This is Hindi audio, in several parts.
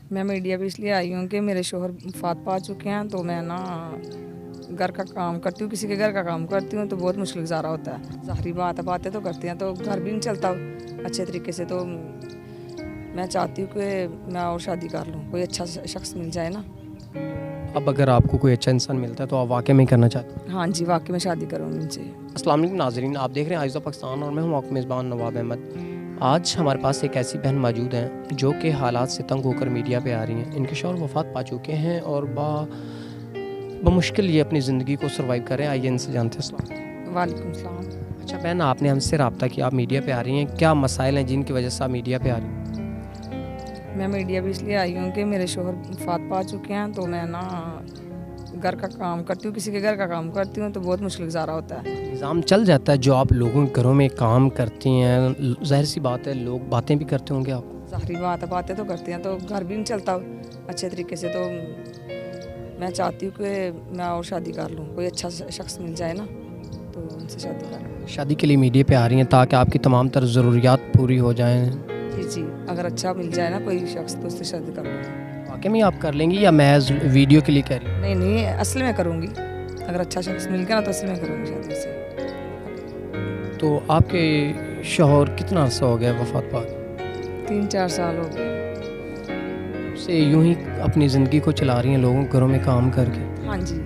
मैं मीडिया पे इसलिए आई हूँ कि मेरे शोहर वफ़ात पा चुके हैं, तो मैं ना घर का काम करती हूँ, किसी के घर का काम करती हूँ, तो बहुत मुश्किल गुजारा होता है। ज़ाहिरी बात है, बातें तो करते हैं तो घर भी नहीं चलता अच्छे तरीके से। तो मैं चाहती हूँ कि मैं और शादी कर लूँ, कोई अच्छा शख्स मिल जाए ना। अब अगर आपको कोई अच्छा इंसान मिलता है तो आप वाक़ई में करना चाहते हैं? हाँ जी, वाकई में शादी करूँ उनसे। अस्सलाम वालेकुम नाज़रीन, आप देख रहे हैं आइज़ा पाकिस्तान और मैं हूं आपका मेज़बान नवाब अहमद। आज हमारे पास एक ऐसी बहन मौजूद हैं जो कि हालात से तंग होकर मीडिया पे आ रही हैं। इनके शौहर वफ़ात पा चुके हैं और बमुश्किल ये अपनी ज़िंदगी को सर्वाइव कर रहे हैं। आइए इनसे जानते हैं। अस्सलाम। वालेकुम सलाम। अच्छा बहन, आपने हमसे रब्ता किया, आप मीडिया पे आ रही हैं, क्या मसाइल हैं जिनकी वजह से आप मीडिया पे आ रही हैं? मैं मीडिया पे इसलिए आई हूँ कि मेरे शोहर वफ़ात पा चुके हैं, तो मैं ना घर का काम करती हूँ, किसी के घर का काम करती हूँ, तो बहुत मुश्किल गुजारा होता है। निज़ाम चल जाता है जो आप लोगों के घरों में काम करती हैं, ज़ाहिर सी बात है लोग बातें भी करते होंगे आपको। ज़ाहिरी बात है, बातें तो करते हैं तो घर भी नहीं चलता अच्छे तरीके से। तो मैं चाहती हूँ कि मैं और शादी कर लूँ, कोई अच्छा शख्स मिल जाए ना, तो उनसे शादी कर लूँ। शादी के लिए मीडिया पे आ रही हैं ताकि आपकी तमाम तर ज़रूरियात पूरी हो जाएँ। जी जी, अगर अच्छा मिल जाए ना कोई शख्स तो उससे शादी कर लूँ। वाक़ई में आप कर लेंगी या महज़ वीडियो के लिए कह रही हैं? नहीं नहीं, असल में करूँगी। अगर अच्छा शख्स मिल गया ना तो असल में करूँगी शादी से। तो आपके शौहर कितना अर्सा हो गया वफ़ात पा के? 3-4 साल हो गए। से यूं ही अपनी ज़िंदगी को चला रही हैं लोगों के घरों में काम करके। हाँ जी।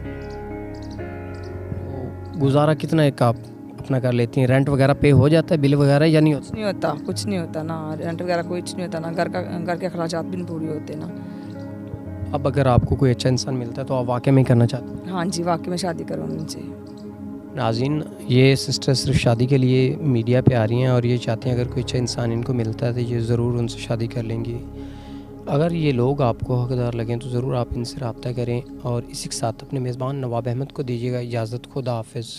तो गुज़ारा कितना एक आप अपना कर लेती हैं? रेंट वगैरह पे हो जाता है, बिल वगैरह या नहीं कुछ होता? नहीं होता, कुछ नहीं होता ना, रेंट वगैरह कुछ नहीं होता ना, घर के अखराजात भी नहीं पूरे होते ना। अब अगर आपको कोई अच्छा इंसान मिलता है तो आप वाक़ई में करना चाहते हैं? हाँ जी, वाकई में शादी करूँगी उनसे। नाज़रीन, ये सिस्टर सिर्फ शादी के लिए मीडिया पे आ रही हैं और ये चाहती हैं अगर कोई अच्छा इंसान इनको मिलता है तो ये ज़रूर उनसे शादी कर लेंगी। अगर ये लोग आपको हकदार लगें तो ज़रूर आप इनसे रब्ता करें और इसी के साथ अपने मेज़बान नवाब अहमद को दीजिएगा इजाज़त। खुदा हाफ़िज़।